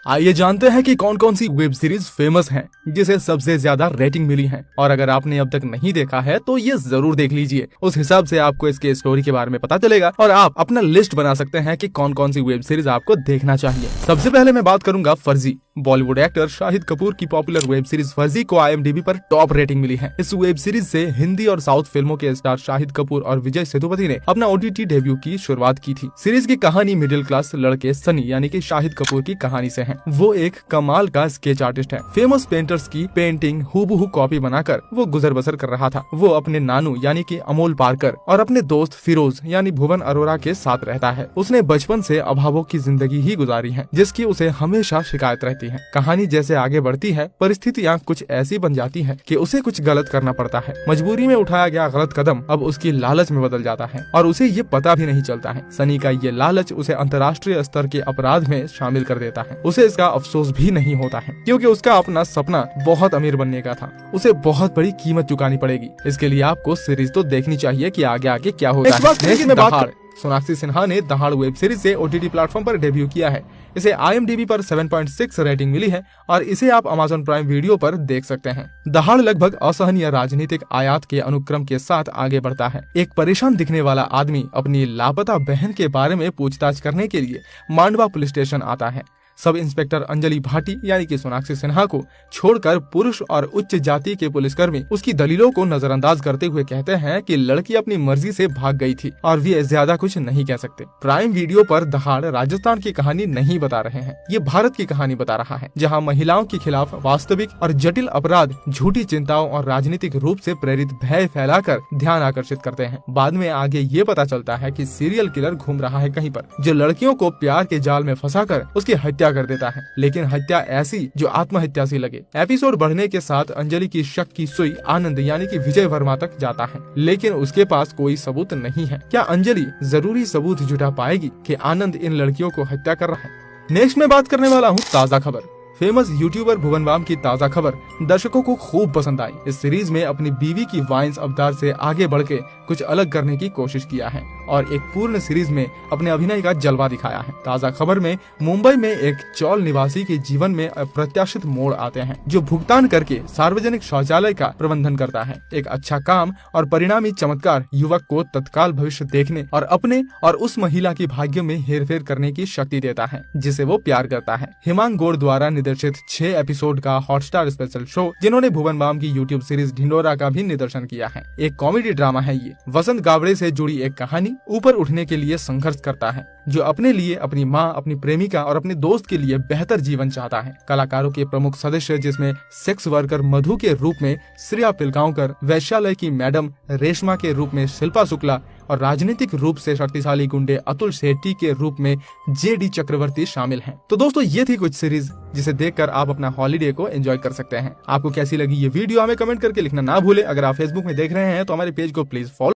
आइए जानते हैं कि कौन कौन सी वेब सीरीज फेमस हैं, जिसे सबसे ज्यादा रेटिंग मिली है। और अगर आपने अब तक नहीं देखा है तो ये जरूर देख लीजिए। उस हिसाब से आपको इसके स्टोरी के बारे में पता चलेगा और आप अपना लिस्ट बना सकते हैं कि कौन कौन सी वेब सीरीज आपको देखना चाहिए। सबसे पहले मैं बात करूंगा फर्जी। बॉलीवुड एक्टर शाहिद कपूर की पॉपुलर वेब सीरीज फर्जी को IMDb पर टॉप रेटिंग मिली है। इस वेब सीरीज से हिंदी और साउथ फिल्मों के स्टार शाहिद कपूर और विजय सेतुपति ने अपना OTT डेब्यू की शुरुआत की थी। सीरीज की कहानी मिडिल क्लास लड़के सनी यानी कि शाहिद कपूर की कहानी से है। वो एक कमाल का स्केच आर्टिस्ट है। फेमस पेंटर्स की पेंटिंग हूबहू कॉपी बनाकर वो गुजर बसर कर रहा था। वो अपने नानू यानी कि अमोल पारकर और अपने दोस्त फिरोज यानी भुवन अरोरा के साथ रहता है। उसने बचपन से अभावों की जिंदगी ही गुजारी है, जिसकी उसे हमेशा शिकायत रहती है। कहानी जैसे आगे बढ़ती है, परिस्थितियाँ कुछ ऐसी बन जाती है कि उसे कुछ गलत करना पड़ता है। मजबूरी में उठाया गया गलत कदम अब उसकी लालच में बदल जाता है और उसे ये पता भी नहीं चलता है। सनी का ये लालच उसे अंतर्राष्ट्रीय स्तर के अपराध में शामिल कर देता है। उसे इसका अफसोस भी नहीं होता है, क्योंकि उसका अपना सपना बहुत अमीर बनने का था। उसे बहुत बड़ी कीमत चुकानी पड़ेगी। इसके लिए आपको सीरीज तो देखनी चाहिए कि आगे आगे क्या होता है। सोनाक्षी सिन्हा ने दहाड़ वेब सीरीज से OTT प्लेटफॉर्म पर डेब्यू किया है। इसे IMDb पर 7.6 रेटिंग मिली है और इसे आप Amazon प्राइम वीडियो पर देख सकते हैं। दहाड़ लगभग असहनीय राजनीतिक आयात के अनुक्रम के साथ आगे बढ़ता है। एक परेशान दिखने वाला आदमी अपनी लापता बहन के बारे में पूछताछ करने के लिए मांडवा पुलिस स्टेशन आता है। सब इंस्पेक्टर अंजलि भाटी यानी कि सोनाक्षी सिन्हा को छोड़कर पुरुष और उच्च जाति के पुलिसकर्मी उसकी दलीलों को नजरअंदाज करते हुए कहते हैं कि लड़की अपनी मर्जी से भाग गई थी और वे ज्यादा कुछ नहीं कह सकते। प्राइम वीडियो पर दहाड़ राजस्थान की कहानी नहीं बता रहे हैं, ये भारत की कहानी बता रहा है, जहां महिलाओं के खिलाफ वास्तविक और जटिल अपराध झूठी चिंताओं और राजनीतिक रूप से प्रेरित भय फैलाकर ध्यान आकर्षित करते हैं। बाद में आगे ये पता चलता है कि सीरियल किलर घूम रहा है कहीं पर, जो लड़कियों को प्यार के जाल में फंसाकर उसकी हत्या कर देता है, लेकिन हत्या ऐसी जो आत्महत्या सी लगे। एपिसोड बढ़ने के साथ अंजलि की शक की सुई आनंद यानी कि विजय वर्मा तक जाता है, लेकिन उसके पास कोई सबूत नहीं है। क्या अंजलि जरूरी सबूत जुटा पाएगी कि आनंद इन लड़कियों को हत्या कर रहा है? नेक्स्ट में बात करने वाला हूँ ताजा खबर। फेमस यूट्यूबर भुवन बाम की ताजा खबर दर्शकों को खूब पसंद आई। इस सीरीज में अपनी बीवी की वाइन्स अवतार से आगे बढ़ के कुछ अलग करने की कोशिश किया है और एक पूर्ण सीरीज में अपने अभिनय का जलवा दिखाया है। ताजा खबर में मुंबई में एक चौल निवासी के जीवन में अप्रत्याशित मोड़ आते हैं, जो भुगतान करके सार्वजनिक शौचालय का प्रबंधन करता है। एक अच्छा काम और परिणामी चमत्कार युवक को तत्काल भविष्य देखने और अपने और उस महिला की भाग्य में हेरफेर करने की शक्ति देता है जिसे वो प्यार करता है। हिमांग गौड़ द्वारा निर्देशित 6 एपिसोड का हॉटस्टार स्पेशल शो, जिन्होंने भुवन बाम की यूट्यूब सीरीज ढिंडोरा का भी निर्देशन किया है। एक कॉमेडी ड्रामा है ये। वसंत गावड़े से जुड़ी एक कहानी ऊपर उठने के लिए संघर्ष करता है, जो अपने लिए, अपनी माँ, अपनी प्रेमिका और अपने दोस्त के लिए बेहतर जीवन चाहता है। कलाकारों के प्रमुख सदस्य जिसमें सेक्स वर्कर मधु के रूप में श्रेया पिलगांवकर, वैश्यालय की मैडम रेशमा के रूप में शिल्पा शुक्ला और राजनीतिक रूप से शक्तिशाली गुंडे अतुल शेट्टी के रूप में JD चक्रवर्ती शामिल हैं। तो दोस्तों, ये थी कुछ सीरीज जिसे देखकर आप अपना हॉलीडे को एंजॉय कर सकते हैं। आपको कैसी लगी ये वीडियो हमें कमेंट करके लिखना ना भूले। अगर आप फेसबुक में देख रहे हैं तो हमारे पेज को प्लीज फॉलो